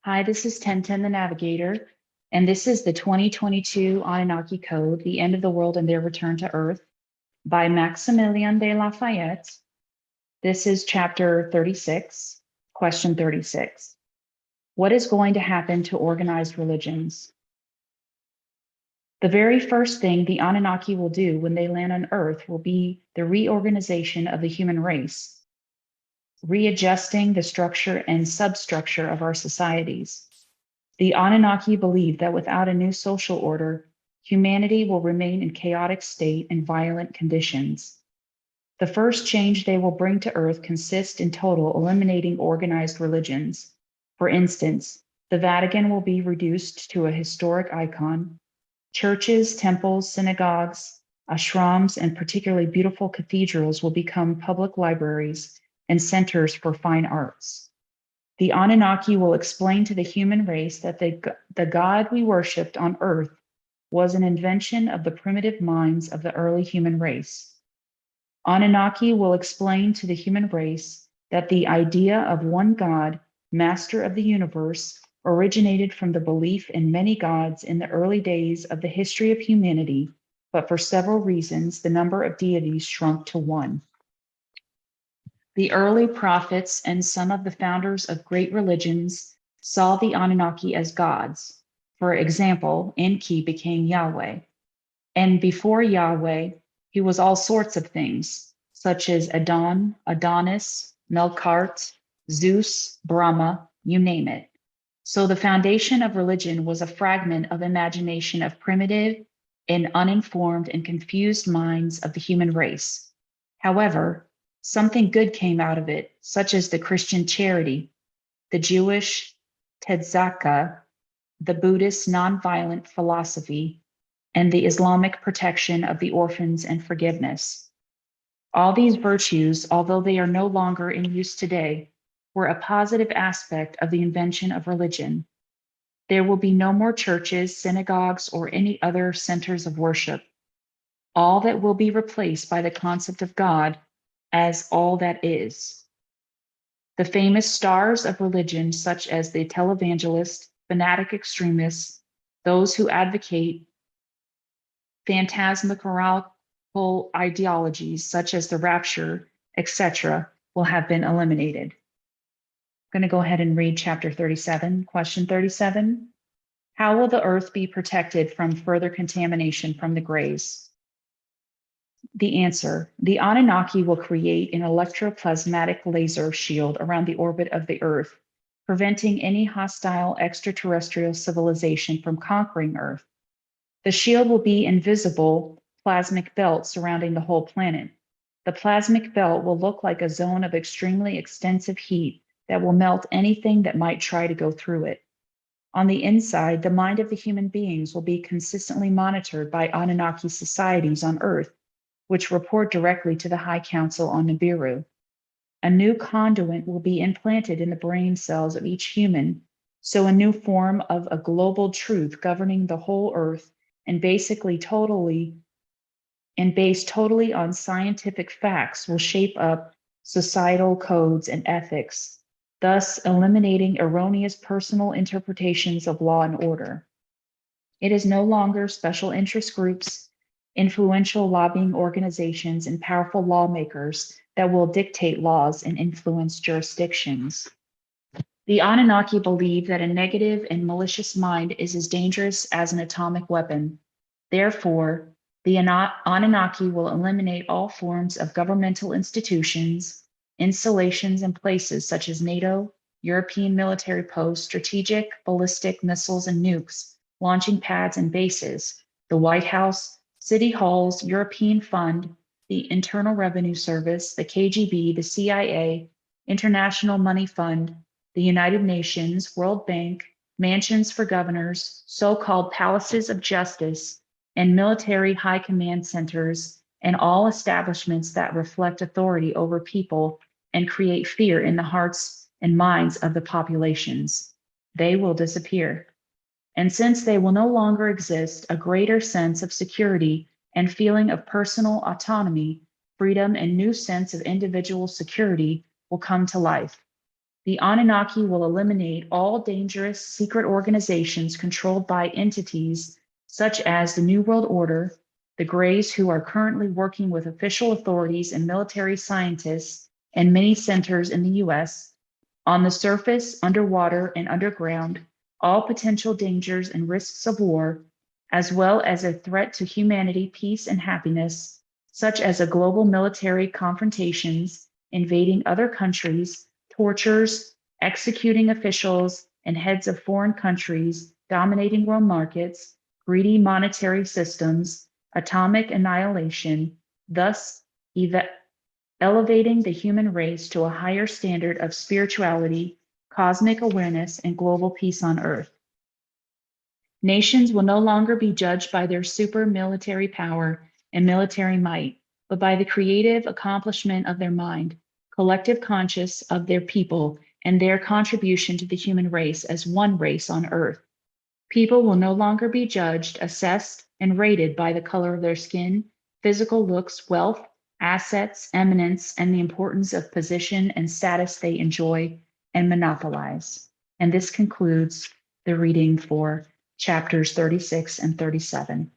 Hi, this is 1010 the Navigator, and this is the 2022 Anunnaki Code, The End of the World and Their Return to Earth by Maximilien de Lafayette. This is chapter 36, question 36. What is going to happen to organized religions? The very first thing the Anunnaki will do when they land on Earth will be the reorganization of the human race, readjusting the structure and substructure of our societies. The Anunnaki believe that without a new social order, humanity will remain in chaotic state and violent conditions. The first change they will bring to Earth consists in total eliminating organized religions. For instance, the Vatican will be reduced to a historic icon. Churches, temples, synagogues, ashrams, and particularly beautiful cathedrals will become public libraries and centers for fine arts. The Anunnaki will explain to the human race that the God we worshipped on Earth was an invention of the primitive minds of the early human race. Anunnaki will explain to the human race that the idea of one God, master of the universe, originated from the belief in many gods in the early days of the history of humanity, but for several reasons, the number of deities shrunk to one. The early prophets and some of the founders of great religions saw the Anunnaki as gods. For example, Enki became Yahweh. And before Yahweh, he was all sorts of things, such as Adon, Adonis, Melkart, Zeus, Brahma, you name it. So the foundation of religion was a fragment of imagination of primitive and uninformed and confused minds of the human race. However, something good came out of it, such as the Christian charity, the Jewish tzedakah, the Buddhist nonviolent philosophy, and the Islamic protection of the orphans and forgiveness. All these virtues, although they are no longer in use today, were a positive aspect of the invention of religion. There will be no more churches, synagogues, or any other centers of worship. All that will be replaced by the concept of God as all that is. The famous stars of religion, such as the televangelist, fanatic extremists, those who advocate phantasmagorical ideologies such as the rapture, etc., will have been eliminated. I'm going to go ahead and read chapter 37, question 37. How will the earth be protected from further contamination from the grays? The answer, the Anunnaki will create an electroplasmatic laser shield around the orbit of the Earth, preventing any hostile extraterrestrial civilization from conquering Earth. The shield will be invisible plasmic belt surrounding the whole planet. The plasmic belt will look like a zone of extremely extensive heat that will melt anything that might try to go through it. On the inside, the mind of the human beings will be consistently monitored by Anunnaki societies on Earth, which report directly to the High Council on Nibiru. A new conduit will be implanted in the brain cells of each human, so a new form of a global truth governing the whole earth and based totally on scientific facts will shape up societal codes and ethics, thus eliminating erroneous personal interpretations of law and order. It is no longer special interest groups, influential lobbying organizations, and powerful lawmakers that will dictate laws and influence jurisdictions. The Anunnaki believe that a negative and malicious mind is as dangerous as an atomic weapon. Therefore, the Anunnaki will eliminate all forms of governmental institutions, installations, and places such as NATO, European military posts, strategic ballistic missiles and nukes, launching pads and bases, the White House, city halls, European Fund, the Internal Revenue Service, the KGB, the CIA, International Money Fund, the United Nations, World Bank, mansions for governors, so-called palaces of justice, and military high command centers, and all establishments that reflect authority over people and create fear in the hearts and minds of the populations. They will disappear. And since they will no longer exist, a greater sense of security and feeling of personal autonomy, freedom, and new sense of individual security will come to life. The Anunnaki will eliminate all dangerous secret organizations controlled by entities such as the New World Order, the Greys, who are currently working with official authorities and military scientists in many centers in the US, on the surface, underwater, and underground, all potential dangers and risks of war, as well as a threat to humanity, peace, and happiness, such as a global military confrontations, invading other countries, tortures, executing officials and heads of foreign countries, dominating world markets, greedy monetary systems, atomic annihilation, thus elevating the human race to a higher standard of spirituality, cosmic awareness, and global peace on earth. Nations will no longer be judged by their super military power and military might, but by the creative accomplishment of their mind, collective conscious of their people, and their contribution to the human race as one race on earth. People will no longer be judged, assessed, and rated by the color of their skin, physical looks, wealth, assets, eminence, and the importance of position and status they enjoy and monopolize. And this concludes the reading for chapters 36 and 37.